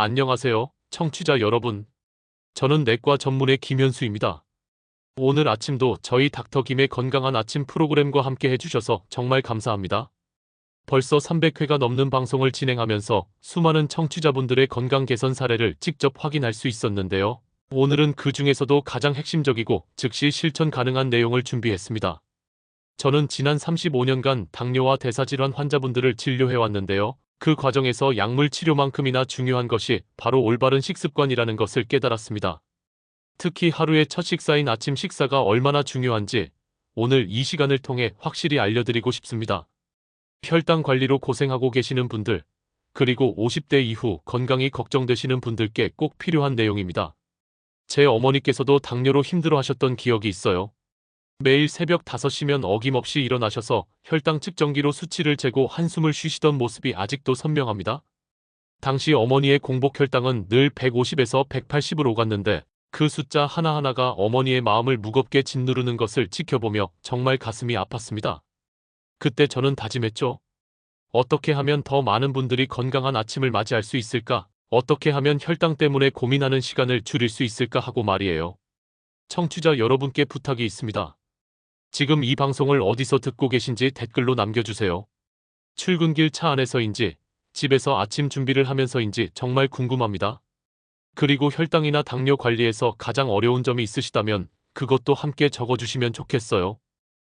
안녕하세요, 청취자 여러분. 저는 내과 전문의 김현수입니다. 오늘 아침도 저희 닥터 김의 건강한 아침 프로그램과 함께 해주셔서 정말 감사합니다. 벌써 300회가 넘는 방송을 진행하면서 수많은 청취자분들의 건강 개선 사례를 직접 확인할 수 있었는데요. 오늘은 그 중에서도 가장 핵심적이고 즉시 실천 가능한 내용을 준비했습니다. 저는 지난 35년간 당뇨와 대사질환 환자분들을 진료해왔는데요. 그 과정에서 약물 치료만큼이나 중요한 것이 바로 올바른 식습관이라는 것을 깨달았습니다. 특히 하루의 첫 식사인 아침 식사가 얼마나 중요한지 오늘 이 시간을 통해 확실히 알려드리고 싶습니다. 혈당 관리로 고생하고 계시는 분들, 그리고 50대 이후 건강이 걱정되시는 분들께 꼭 필요한 내용입니다. 제 어머니께서도 당뇨로 힘들어하셨던 기억이 있어요. 매일 새벽 5시면 어김없이 일어나셔서 혈당 측정기로 수치를 재고 한숨을 쉬시던 모습이 아직도 선명합니다. 당시 어머니의 공복 혈당은 늘 150에서 180으로 오갔는데 그 숫자 하나하나가 어머니의 마음을 무겁게 짓누르는 것을 지켜보며 정말 가슴이 아팠습니다. 그때 저는 다짐했죠. 어떻게 하면 더 많은 분들이 건강한 아침을 맞이할 수 있을까? 어떻게 하면 혈당 때문에 고민하는 시간을 줄일 수 있을까 하고 말이에요. 청취자 여러분께 부탁이 있습니다. 지금 이 방송을 어디서 듣고 계신지 댓글로 남겨주세요. 출근길 차 안에서인지 집에서 아침 준비를 하면서인지 정말 궁금합니다. 그리고 혈당이나 당뇨 관리에서 가장 어려운 점이 있으시다면 그것도 함께 적어주시면 좋겠어요.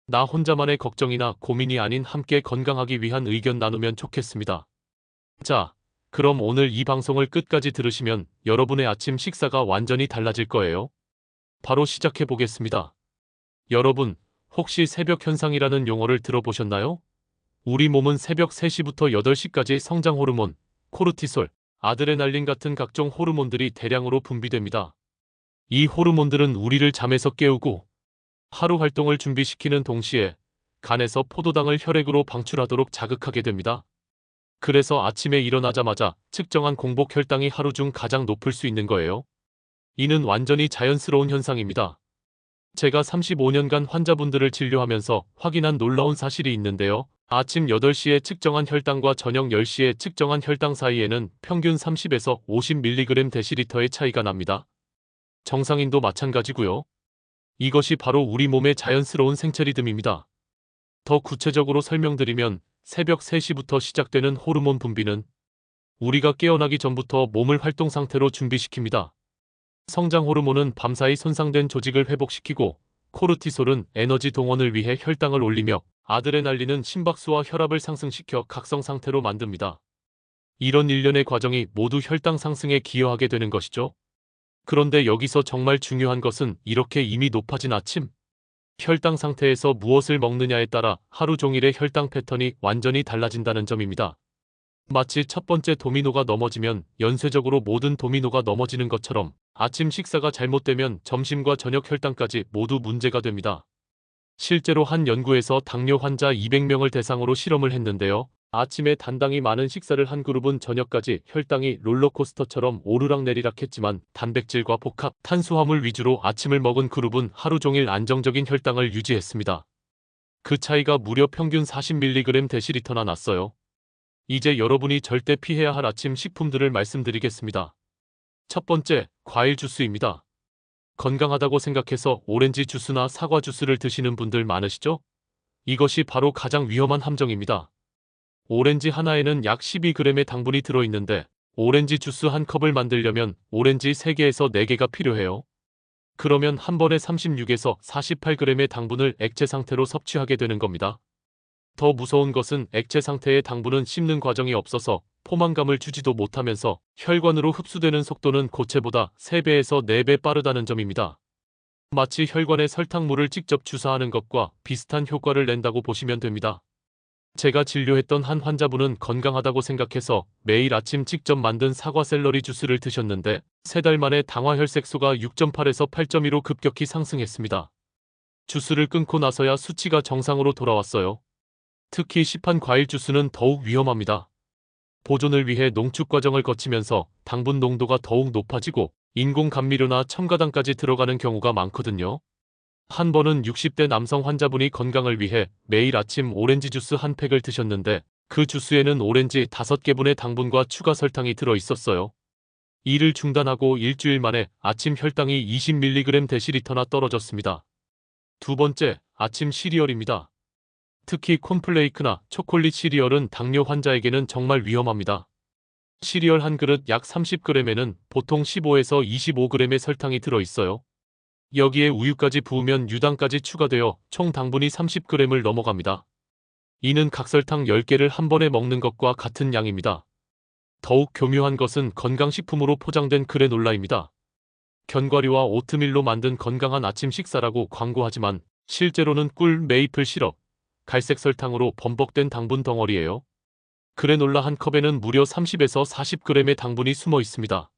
나 혼자만의 걱정이나 고민이 아닌 함께 건강하기 위한 의견 나누면 좋겠습니다. 자, 그럼 오늘 이 방송을 끝까지 들으시면 여러분의 아침 식사가 완전히 달라질 거예요. 바로 시작해 보겠습니다. 여러분, 혹시 새벽 현상이라는 용어를 들어보셨나요? 우리 몸은 새벽 3시부터 8시까지 성장 호르몬, 코르티솔, 아드레날린 같은 각종 호르몬들이 대량으로 분비됩니다. 이 호르몬들은 우리를 잠에서 깨우고 하루 활동을 준비시키는 동시에 간에서 포도당을 혈액으로 방출하도록 자극하게 됩니다. 그래서 아침에 일어나자마자 측정한 공복 혈당이 하루 중 가장 높을 수 있는 거예요. 이는 완전히 자연스러운 현상입니다. 제가 35년간 환자분들을 진료하면서 확인한 놀라운 사실이 있는데요. 아침 8시에 측정한 혈당과 저녁 10시에 측정한 혈당 사이에는 평균 30에서 50mg 데시리터의 차이가 납니다. 정상인도 마찬가지고요. 이것이 바로 우리 몸의 자연스러운 생체 리듬입니다. 더 구체적으로 설명드리면 새벽 3시부터 시작되는 호르몬 분비는 우리가 깨어나기 전부터 몸을 활동 상태로 준비시킵니다. 성장 호르몬은 밤사이 손상된 조직을 회복시키고 코르티솔은 에너지 동원을 위해 혈당을 올리며 아드레날린은 심박수와 혈압을 상승시켜 각성 상태로 만듭니다. 이런 일련의 과정이 모두 혈당 상승에 기여하게 되는 것이죠. 그런데 여기서 정말 중요한 것은 이렇게 이미 높아진 아침 혈당 상태에서 무엇을 먹느냐에 따라 하루 종일의 혈당 패턴이 완전히 달라진다는 점입니다. 마치 첫 번째 도미노가 넘어지면 연쇄적으로 모든 도미노가 넘어지는 것처럼 아침 식사가 잘못되면 점심과 저녁 혈당까지 모두 문제가 됩니다. 실제로 한 연구에서 당뇨 환자 200명을 대상으로 실험을 했는데요. 아침에 단당이 많은 식사를 한 그룹은 저녁까지 혈당이 롤러코스터처럼 오르락내리락 했지만 단백질과 복합, 탄수화물 위주로 아침을 먹은 그룹은 하루 종일 안정적인 혈당을 유지했습니다. 그 차이가 무려 평균 40mg 데시리터나 났어요. 이제 여러분이 절대 피해야 할 아침 식품들을 말씀드리겠습니다. 첫 번째, 과일 주스입니다. 건강하다고 생각해서 오렌지 주스나 사과 주스를 드시는 분들 많으시죠? 이것이 바로 가장 위험한 함정입니다. 오렌지 하나에는 약 12g의 당분이 들어있는데 오렌지 주스 한 컵을 만들려면 오렌지 3개에서 4개가 필요해요. 그러면 한 번에 36에서 48g의 당분을 액체 상태로 섭취하게 되는 겁니다. 더 무서운 것은 액체 상태의 당분은 씹는 과정이 없어서 포만감을 주지도 못하면서 혈관으로 흡수되는 속도는 고체보다 3배에서 4배 빠르다는 점입니다. 마치 혈관에 설탕물을 직접 주사하는 것과 비슷한 효과를 낸다고 보시면 됩니다. 제가 진료했던 한 환자분은 건강하다고 생각해서 매일 아침 직접 만든 사과 샐러리 주스를 드셨는데 3달 만에 당화혈색소가 6.8에서 8.2로 급격히 상승했습니다. 주스를 끊고 나서야 수치가 정상으로 돌아왔어요. 특히 시판 과일 주스는 더욱 위험합니다. 보존을 위해 농축 과정을 거치면서 당분 농도가 더욱 높아지고 인공 감미료나 첨가당까지 들어가는 경우가 많거든요. 한 번은 60대 남성 환자분이 건강을 위해 매일 아침 오렌지 주스 한 팩을 드셨는데 그 주스에는 오렌지 5개분의 당분과 추가 설탕이 들어 있었어요. 이를 중단하고 일주일 만에 아침 혈당이 20mg/dl나 떨어졌습니다. 두 번째, 아침 시리얼입니다. 특히 콘플레이크나 초콜릿 시리얼은 당뇨 환자에게는 정말 위험합니다. 시리얼 한 그릇 약 30g에는 보통 15에서 25g의 설탕이 들어있어요. 여기에 우유까지 부으면 유당까지 추가되어 총 당분이 30g을 넘어갑니다. 이는 각설탕 10개를 한 번에 먹는 것과 같은 양입니다. 더욱 교묘한 것은 건강식품으로 포장된 그래놀라입니다. 견과류와 오트밀로 만든 건강한 아침 식사라고 광고하지만 실제로는 꿀, 메이플 시럽, 갈색 설탕으로 범벅된 당분 덩어리예요. 그래놀라 한 컵에는 무려 30에서 40g의 당분이 숨어 있습니다.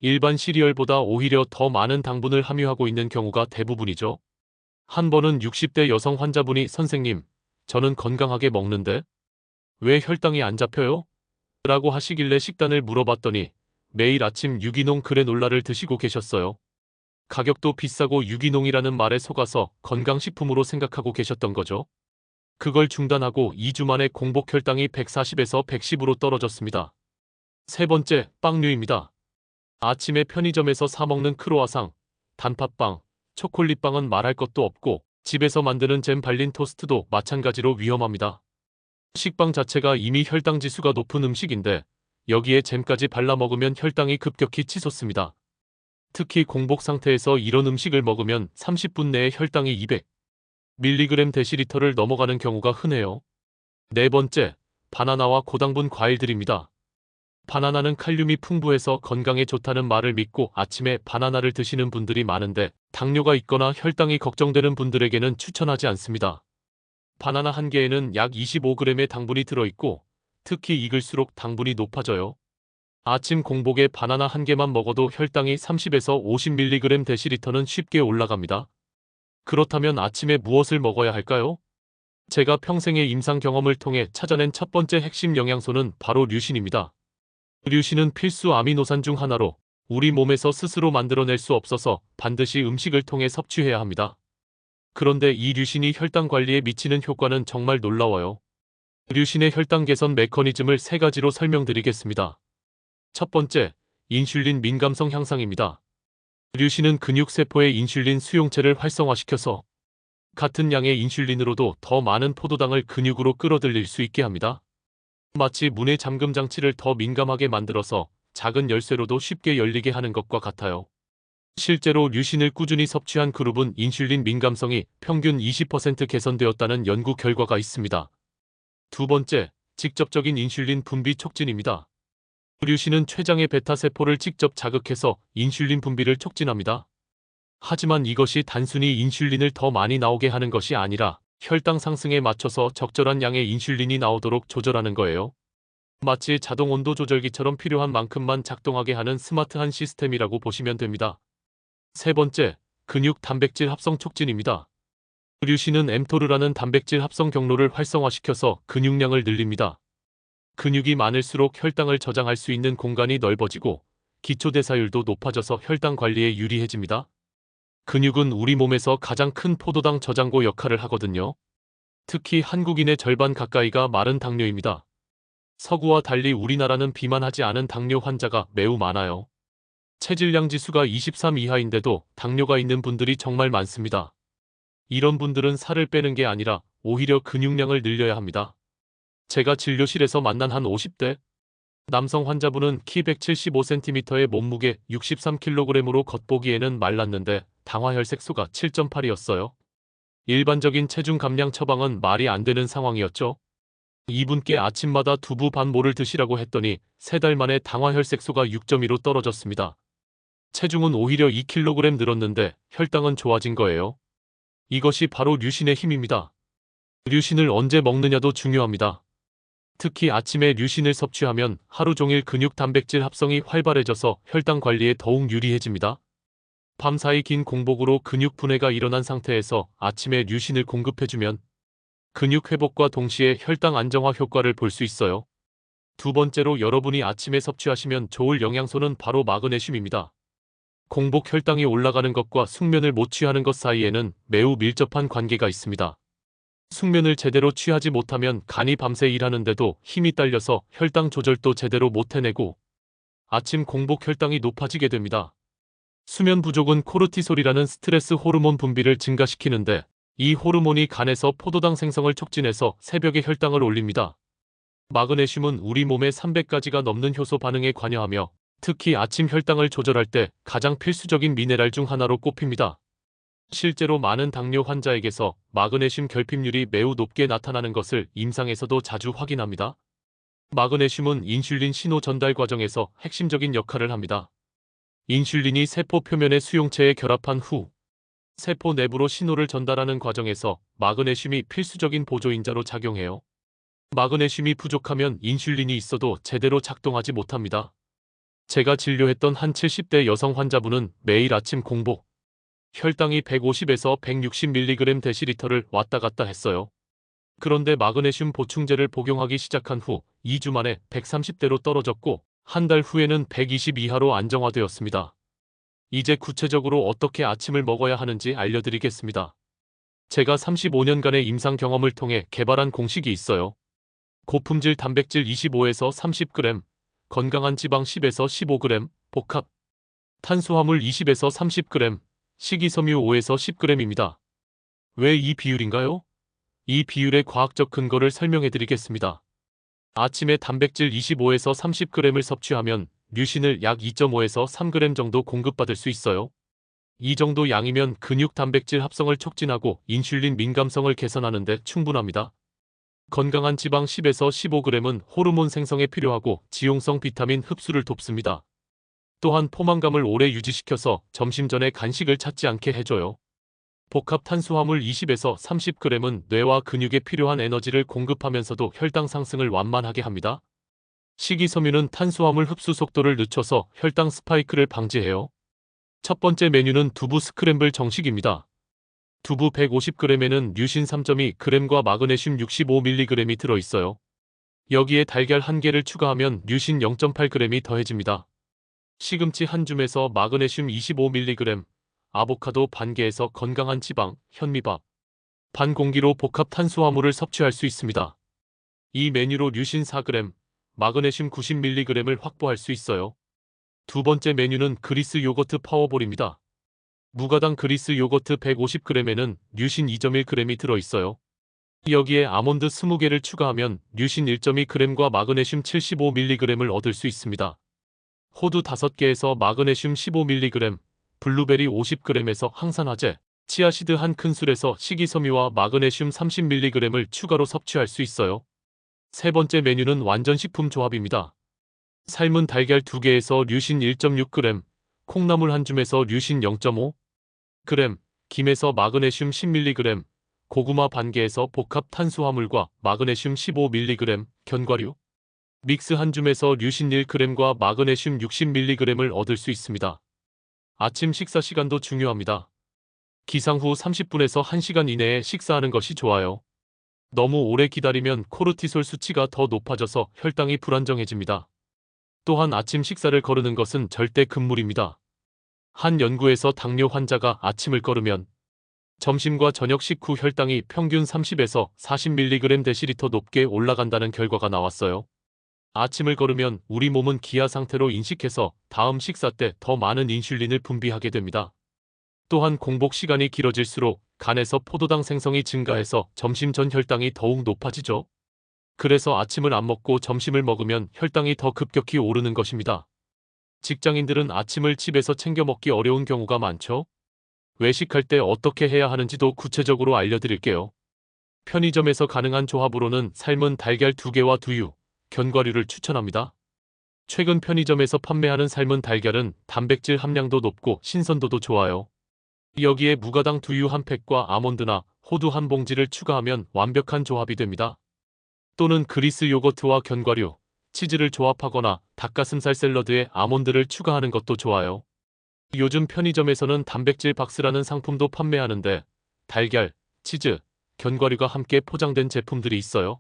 일반 시리얼보다 오히려 더 많은 당분을 함유하고 있는 경우가 대부분이죠. 한 번은 60대 여성 환자분이 "선생님, 저는 건강하게 먹는데 왜 혈당이 안 잡혀요?" 라고 하시길래 식단을 물어봤더니 매일 아침 유기농 그래놀라를 드시고 계셨어요. 가격도 비싸고 유기농이라는 말에 속아서 건강식품으로 생각하고 계셨던 거죠. 그걸 중단하고 2주 만에 공복 혈당이 140에서 110으로 떨어졌습니다. 세 번째, 빵류입니다. 아침에 편의점에서 사 먹는 크로와상, 단팥빵, 초콜릿빵은 말할 것도 없고 집에서 만드는 잼 발린 토스트도 마찬가지로 위험합니다. 식빵 자체가 이미 혈당 지수가 높은 음식인데 여기에 잼까지 발라 먹으면 혈당이 급격히 치솟습니다. 특히 공복 상태에서 이런 음식을 먹으면 30분 내에 혈당이 200mg/dl를 넘어가는 경우가 흔해요. 네 번째, 바나나와 고당분 과일들입니다. 바나나는 칼륨이 풍부해서 건강에 좋다는 말을 믿고 아침에 바나나를 드시는 분들이 많은데 당뇨가 있거나 혈당이 걱정되는 분들에게는 추천하지 않습니다. 바나나 한 개에는 약 25g의 당분이 들어있고 특히 익을수록 당분이 높아져요. 아침 공복에 바나나 한 개만 먹어도 혈당이 30에서 50mg/dl는 쉽게 올라갑니다. 그렇다면 아침에 무엇을 먹어야 할까요? 제가 평생의 임상 경험을 통해 찾아낸 첫 번째 핵심 영양소는 바로 류신입니다. 류신은 필수 아미노산 중 하나로 우리 몸에서 스스로 만들어낼 수 없어서 반드시 음식을 통해 섭취해야 합니다. 그런데 이 류신이 혈당 관리에 미치는 효과는 정말 놀라워요. 류신의 혈당 개선 메커니즘을 세 가지로 설명드리겠습니다. 첫 번째, 인슐린 민감성 향상입니다. 류신은 근육세포의 인슐린 수용체를 활성화시켜서 같은 양의 인슐린으로도 더 많은 포도당을 근육으로 끌어들일 수 있게 합니다. 마치 문의 잠금 장치를 더 민감하게 만들어서 작은 열쇠로도 쉽게 열리게 하는 것과 같아요. 실제로 류신을 꾸준히 섭취한 그룹은 인슐린 민감성이 평균 20% 개선되었다는 연구 결과가 있습니다. 두 번째, 직접적인 인슐린 분비 촉진입니다. 류신은 췌장의 베타세포를 직접 자극해서 인슐린 분비를 촉진합니다. 하지만 이것이 단순히 인슐린을 더 많이 나오게 하는 것이 아니라 혈당 상승에 맞춰서 적절한 양의 인슐린이 나오도록 조절하는 거예요. 마치 자동 온도 조절기처럼 필요한 만큼만 작동하게 하는 스마트한 시스템이라고 보시면 됩니다. 세 번째, 근육 단백질 합성 촉진입니다. 류신은 엠토르라는 단백질 합성 경로를 활성화시켜서 근육량을 늘립니다. 근육이 많을수록 혈당을 저장할 수 있는 공간이 넓어지고 기초대사율도 높아져서 혈당 관리에 유리해집니다. 근육은 우리 몸에서 가장 큰 포도당 저장고 역할을 하거든요. 특히 한국인의 절반 가까이가 마른 당뇨입니다. 서구와 달리 우리나라는 비만하지 않은 당뇨 환자가 매우 많아요. 체질량 지수가 23 이하인데도 당뇨가 있는 분들이 정말 많습니다. 이런 분들은 살을 빼는 게 아니라 오히려 근육량을 늘려야 합니다. 제가 진료실에서 만난 한 50대 남성 환자분은 키 175cm의 몸무게 63kg으로 겉보기에는 말랐는데 당화혈색소가 7.8이었어요. 일반적인 체중 감량 처방은 말이 안 되는 상황이었죠. 이분께 아침마다 두부 반 모를 드시라고 했더니 3달 만에 당화혈색소가 6.2로 떨어졌습니다. 체중은 오히려 2kg 늘었는데 혈당은 좋아진 거예요. 이것이 바로 류신의 힘입니다. 류신을 언제 먹느냐도 중요합니다. 특히 아침에 류신을 섭취하면 하루 종일 근육 단백질 합성이 활발해져서 혈당 관리에 더욱 유리해집니다. 밤사이 긴 공복으로 근육 분해가 일어난 상태에서 아침에 류신을 공급해주면 근육 회복과 동시에 혈당 안정화 효과를 볼 수 있어요. 두 번째로 여러분이 아침에 섭취하시면 좋을 영양소는 바로 마그네슘입니다. 공복 혈당이 올라가는 것과 숙면을 못 취하는 것 사이에는 매우 밀접한 관계가 있습니다. 숙면을 제대로 취하지 못하면 간이 밤새 일하는데도 힘이 딸려서 혈당 조절도 제대로 못 해내고 아침 공복 혈당이 높아지게 됩니다. 수면 부족은 코르티솔이라는 스트레스 호르몬 분비를 증가시키는데 이 호르몬이 간에서 포도당 생성을 촉진해서 새벽에 혈당을 올립니다. 마그네슘은 우리 몸의 300가지가 넘는 효소 반응에 관여하며 특히 아침 혈당을 조절할 때 가장 필수적인 미네랄 중 하나로 꼽힙니다. 실제로 많은 당뇨 환자에게서 마그네슘 결핍률이 매우 높게 나타나는 것을 임상에서도 자주 확인합니다. 마그네슘은 인슐린 신호 전달 과정에서 핵심적인 역할을 합니다. 인슐린이 세포 표면의 수용체에 결합한 후 세포 내부로 신호를 전달하는 과정에서 마그네슘이 필수적인 보조인자로 작용해요. 마그네슘이 부족하면 인슐린이 있어도 제대로 작동하지 못합니다. 제가 진료했던 한 70대 여성 환자분은 매일 아침 공복 혈당이 150에서 160mg 데시리터를 왔다 갔다 했어요. 그런데 마그네슘 보충제를 복용하기 시작한 후 2주 만에 130대로 떨어졌고 한 달 후에는 120 이하로 안정화되었습니다. 이제 구체적으로 어떻게 아침을 먹어야 하는지 알려드리겠습니다. 제가 35년간의 임상 경험을 통해 개발한 공식이 있어요. 고품질 단백질 25에서 30g, 건강한 지방 10에서 15g, 복합 탄수화물 20에서 30g, 식이섬유 5에서 10g입니다. 왜 이 비율인가요? 이 비율의 과학적 근거를 설명해 드리겠습니다. 아침에 단백질 25에서 30g을 섭취하면 류신을 약 2.5에서 3g 정도 공급받을 수 있어요. 이 정도 양이면 근육 단백질 합성을 촉진하고 인슐린 민감성을 개선하는 데 충분합니다. 건강한 지방 10에서 15g은 호르몬 생성에 필요하고 지용성 비타민 흡수를 돕습니다. 또한 포만감을 오래 유지시켜서 점심 전에 간식을 찾지 않게 해줘요. 복합 탄수화물 20에서 30g은 뇌와 근육에 필요한 에너지를 공급하면서도 혈당 상승을 완만하게 합니다. 식이섬유는 탄수화물 흡수 속도를 늦춰서 혈당 스파이크를 방지해요. 첫 번째 메뉴는 두부 스크램블 정식입니다. 두부 150g에는 류신 3.2g과 마그네슘 65mg이 들어있어요. 여기에 달걀 1개를 추가하면 류신 0.8g이 더해집니다. 시금치 한 줌에서 마그네슘 25mg, 아보카도 반 개에서 건강한 지방, 현미밥 반 공기로 복합 탄수화물을 섭취할 수 있습니다. 이 메뉴로 류신 4g, 마그네슘 90mg을 확보할 수 있어요. 두 번째 메뉴는 그리스 요거트 파워볼입니다. 무가당 그리스 요거트 150g에는 류신 2.1g이 들어있어요. 여기에 아몬드 20개를 추가하면 류신 1.2g과 마그네슘 75mg을 얻을 수 있습니다. 호두 5개에서 마그네슘 15mg, 블루베리 50g에서 항산화제, 치아시드 한 큰술에서 식이섬유와 마그네슘 30mg을 추가로 섭취할 수 있어요. 세 번째 메뉴는 완전식품 조합입니다. 삶은 달걀 2개에서 류신 1.6g, 콩나물 한 줌에서 류신 0.5g, 김에서 마그네슘 10mg, 고구마 반 개에서 복합 탄수화물과 마그네슘 15mg, 견과류, 믹스 한 줌에서 류신 1g과 마그네슘 60mg을 얻을 수 있습니다. 아침 식사 시간도 중요합니다. 기상 후 30분에서 1시간 이내에 식사하는 것이 좋아요. 너무 오래 기다리면 코르티솔 수치가 더 높아져서 혈당이 불안정해집니다. 또한 아침 식사를 거르는 것은 절대 금물입니다. 한 연구에서 당뇨 환자가 아침을 거르면 점심과 저녁 식후 혈당이 평균 30에서 40mg 데시리터 높게 올라간다는 결과가 나왔어요. 아침을 거르면 우리 몸은 기아 상태로 인식해서 다음 식사 때 더 많은 인슐린을 분비하게 됩니다. 또한 공복 시간이 길어질수록 간에서 포도당 생성이 증가해서 점심 전 혈당이 더욱 높아지죠. 그래서 아침을 안 먹고 점심을 먹으면 혈당이 더 급격히 오르는 것입니다. 직장인들은 아침을 집에서 챙겨 먹기 어려운 경우가 많죠. 외식할 때 어떻게 해야 하는지도 구체적으로 알려드릴게요. 편의점에서 가능한 조합으로는 삶은 달걀 2개와 두유, 견과류를 추천합니다. 최근 편의점에서 판매하는 삶은 달걀은 단백질 함량도 높고 신선도도 좋아요. 여기에 무가당 두유 한 팩과 아몬드나 호두 한 봉지를 추가하면 완벽한 조합이 됩니다. 또는 그리스 요거트와 견과류, 치즈를 조합하거나 닭가슴살 샐러드에 아몬드를 추가하는 것도 좋아요. 요즘 편의점에서는 단백질 박스라는 상품도 판매하는데 달걀, 치즈, 견과류가 함께 포장된 제품들이 있어요.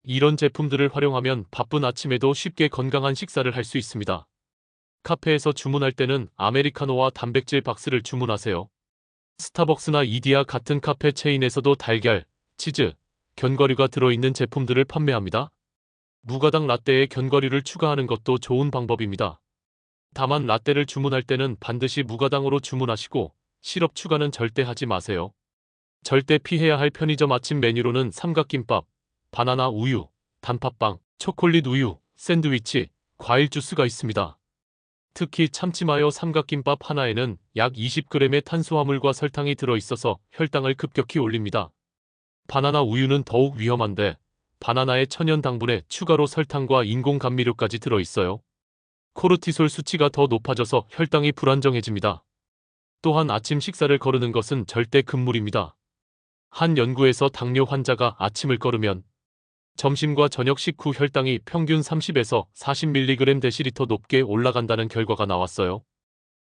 이런 제품들을 활용하면 바쁜 아침에도 쉽게 건강한 식사를 할 수 있습니다. 카페에서 주문할 때는 아메리카노와 단백질 박스를 주문하세요. 스타벅스나 이디야 같은 카페 체인에서도 달걀, 치즈, 견과류가 들어있는 제품들을 판매합니다. 무가당 라떼에 견과류를 추가하는 것도 좋은 방법입니다. 다만 라떼를 주문할 때는 반드시 무가당으로 주문하시고 시럽 추가는 절대 하지 마세요. 절대 피해야 할 편의점 아침 메뉴로는 삼각김밥, 바나나 우유, 단팥빵, 초콜릿 우유, 샌드위치, 과일 주스가 있습니다. 특히 참치마요 삼각김밥 하나에는 약 20g의 탄수화물과 설탕이 들어있어서 혈당을 급격히 올립니다. 바나나 우유는 더욱 위험한데 바나나의 천연 당분에 추가로 설탕과 인공 감미료까지 들어있어요. 코르티솔 수치가 더 높아져서 혈당이 불안정해집니다. 또한 아침 식사를 거르는 것은 절대 금물입니다. 한 연구에서 당뇨 환자가 아침을 거르면 점심과 저녁 식후 혈당이 평균 30에서 40mg 데시리터 높게 올라간다는 결과가 나왔어요.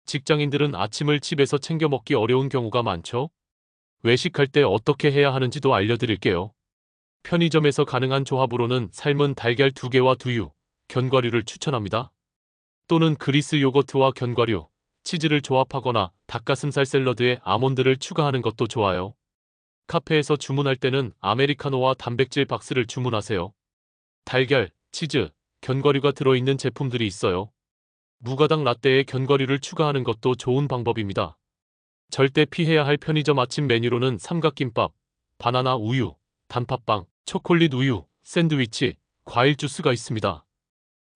직장인들은 아침을 집에서 챙겨 먹기 어려운 경우가 많죠? 외식할 때 어떻게 해야 하는지도 알려드릴게요. 편의점에서 가능한 조합으로는 삶은 달걀 2개와 두유, 견과류를 추천합니다. 또는 그리스 요거트와 견과류, 치즈를 조합하거나 닭가슴살 샐러드에 아몬드를 추가하는 것도 좋아요. 카페에서 주문할 때는 아메리카노와 단백질 박스를 주문하세요. 달걀, 치즈, 견과류가 들어있는 제품들이 있어요. 무가당 라떼에 견과류를 추가하는 것도 좋은 방법입니다. 절대 피해야 할 편의점 아침 메뉴로는 삼각김밥, 바나나 우유, 단팥빵, 초콜릿 우유, 샌드위치, 과일 주스가 있습니다.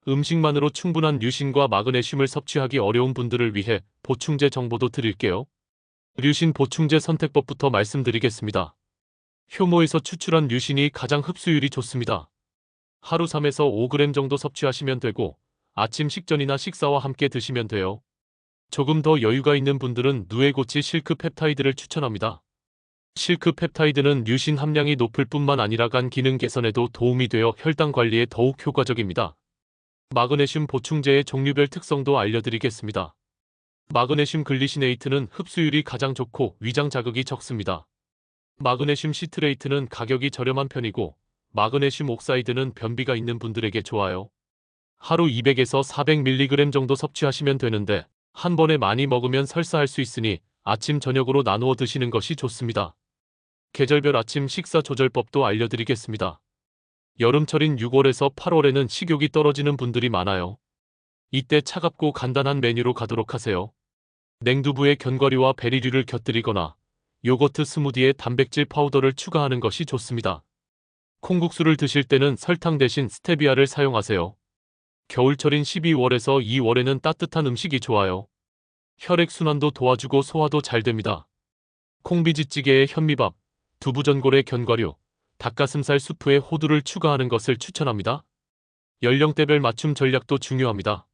음식만으로 충분한 류신과 마그네슘을 섭취하기 어려운 분들을 위해 보충제 정보도 드릴게요. 류신 보충제 선택법부터 말씀드리겠습니다. 효모에서 추출한 류신이 가장 흡수율이 좋습니다. 하루 3에서 5g 정도 섭취하시면 되고 아침 식전이나 식사와 함께 드시면 돼요. 조금 더 여유가 있는 분들은 누에고치 실크 펩타이드를 추천합니다. 실크 펩타이드는 류신 함량이 높을 뿐만 아니라 간 기능 개선에도 도움이 되어 혈당 관리에 더욱 효과적입니다. 마그네슘 보충제의 종류별 특성도 알려드리겠습니다. 마그네슘 글리시네이트는 흡수율이 가장 좋고 위장 자극이 적습니다. 마그네슘 시트레이트는 가격이 저렴한 편이고 마그네슘 옥사이드는 변비가 있는 분들에게 좋아요. 하루 200에서 400mg 정도 섭취하시면 되는데 한 번에 많이 먹으면 설사할 수 있으니 아침 저녁으로 나누어 드시는 것이 좋습니다. 계절별 아침 식사 조절법도 알려드리겠습니다. 여름철인 6월에서 8월에는 식욕이 떨어지는 분들이 많아요. 이때 차갑고 간단한 메뉴로 가도록 하세요. 냉두부에 견과류와 베리류를 곁들이거나 요거트 스무디에 단백질 파우더를 추가하는 것이 좋습니다. 콩국수를 드실 때는 설탕 대신 스테비아를 사용하세요. 겨울철인 12월에서 2월에는 따뜻한 음식이 좋아요. 혈액순환도 도와주고 소화도 잘 됩니다. 콩비지찌개에 현미밥, 두부전골에 견과류, 닭가슴살 수프에 호두를 추가하는 것을 추천합니다. 연령대별 맞춤 전략도 중요합니다.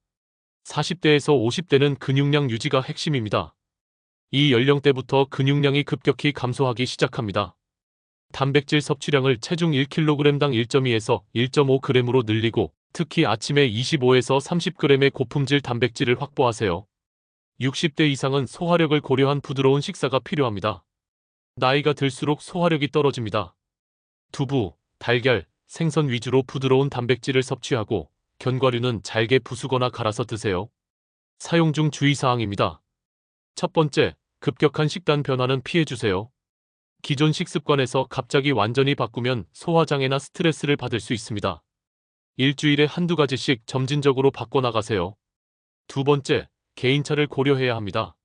40대에서 50대는 근육량 유지가 핵심입니다. 이 연령대부터 근육량이 급격히 감소하기 시작합니다. 단백질 섭취량을 체중 1kg당 1.2에서 1.5g으로 늘리고 특히 아침에 25에서 30g의 고품질 단백질을 확보하세요. 60대 이상은 소화력을 고려한 부드러운 식사가 필요합니다. 나이가 들수록 소화력이 떨어집니다. 두부, 달걀, 생선 위주로 부드러운 단백질을 섭취하고 견과류는 잘게 부수거나 갈아서 드세요. 사용 중 주의사항입니다. 첫 번째, 급격한 식단 변화는 피해주세요. 기존 식습관에서 갑자기 완전히 바꾸면 소화장애나 스트레스를 받을 수 있습니다. 일주일에 한두 가지씩 점진적으로 바꿔나가세요. 두 번째, 개인차를 고려해야 합니다.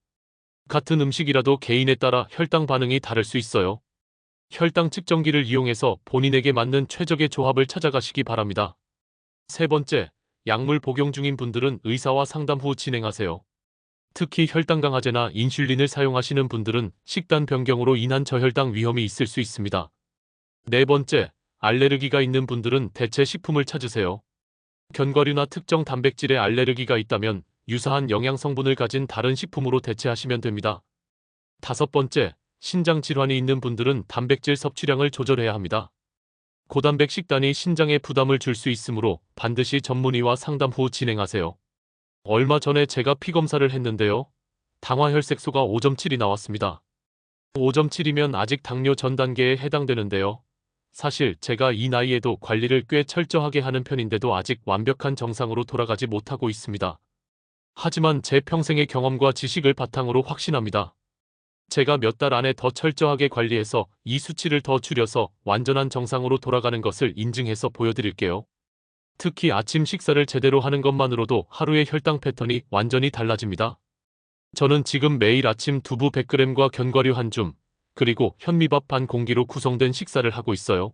같은 음식이라도 개인에 따라 혈당 반응이 다를 수 있어요. 혈당 측정기를 이용해서 본인에게 맞는 최적의 조합을 찾아가시기 바랍니다. 세 번째, 약물 복용 중인 분들은 의사와 상담 후 진행하세요. 특히 혈당 강화제나 인슐린을 사용하시는 분들은 식단 변경으로 인한 저혈당 위험이 있을 수 있습니다. 네 번째, 알레르기가 있는 분들은 대체 식품을 찾으세요. 견과류나 특정 단백질에 알레르기가 있다면 유사한 영양 성분을 가진 다른 식품으로 대체하시면 됩니다. 다섯 번째, 신장 질환이 있는 분들은 단백질 섭취량을 조절해야 합니다. 고단백 식단이 신장에 부담을 줄 수 있으므로 반드시 전문의와 상담 후 진행하세요. 얼마 전에 제가 피검사를 했는데요. 당화혈색소가 5.7이 나왔습니다. 5.7이면 아직 당뇨 전 단계에 해당되는데요. 사실 제가 이 나이에도 관리를 꽤 철저하게 하는 편인데도 아직 완벽한 정상으로 돌아가지 못하고 있습니다. 하지만 제 평생의 경험과 지식을 바탕으로 확신합니다. 제가 몇 달 안에 더 철저하게 관리해서 이 수치를 더 줄여서 완전한 정상으로 돌아가는 것을 인증해서 보여드릴게요. 특히 아침 식사를 제대로 하는 것만으로도 하루의 혈당 패턴이 완전히 달라집니다. 저는 지금 매일 아침 두부 100g과 견과류 한 줌, 그리고 현미밥 반 공기로 구성된 식사를 하고 있어요.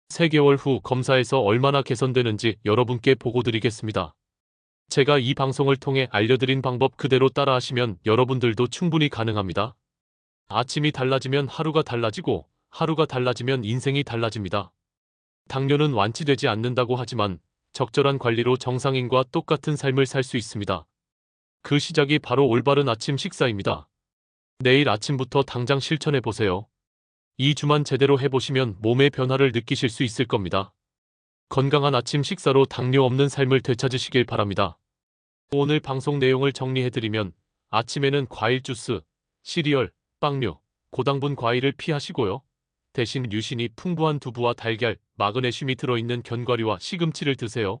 3개월 후 검사에서 얼마나 개선되는지 여러분께 보고 드리겠습니다. 제가 이 방송을 통해 알려드린 방법 그대로 따라하시면 여러분들도 충분히 가능합니다. 아침이 달라지면 하루가 달라지고 하루가 달라지면 인생이 달라집니다. 당뇨는 완치되지 않는다고 하지만 적절한 관리로 정상인과 똑같은 삶을 살 수 있습니다. 그 시작이 바로 올바른 아침 식사입니다. 내일 아침부터 당장 실천해 보세요. 2주만 제대로 해보시면 몸의 변화를 느끼실 수 있을 겁니다. 건강한 아침 식사로 당뇨 없는 삶을 되찾으시길 바랍니다. 오늘 방송 내용을 정리해드리면 아침에는 과일 주스, 시리얼, 빵류, 고당분 과일을 피하시고요. 대신 류신이 풍부한 두부와 달걀, 마그네슘이 들어있는 견과류와 시금치를 드세요.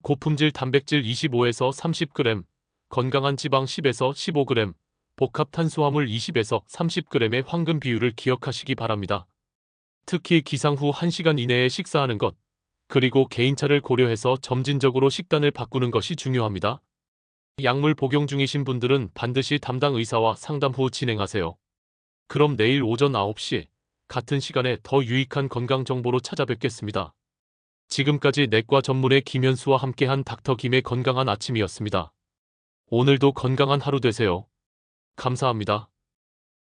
고품질 단백질 25에서 30g, 건강한 지방 10에서 15g, 복합 탄수화물 20에서 30g의 황금 비율을 기억하시기 바랍니다. 특히 기상 후 1시간 이내에 식사하는 것, 그리고 개인차를 고려해서 점진적으로 식단을 바꾸는 것이 중요합니다. 약물 복용 중이신 분들은 반드시 담당 의사와 상담 후 진행하세요. 그럼 내일 오전 9시 같은 시간에 더 유익한 건강 정보로 찾아뵙겠습니다. 지금까지 내과 전문의 김현수와 함께한 닥터 김의 건강한 아침이었습니다. 오늘도 건강한 하루 되세요. 감사합니다.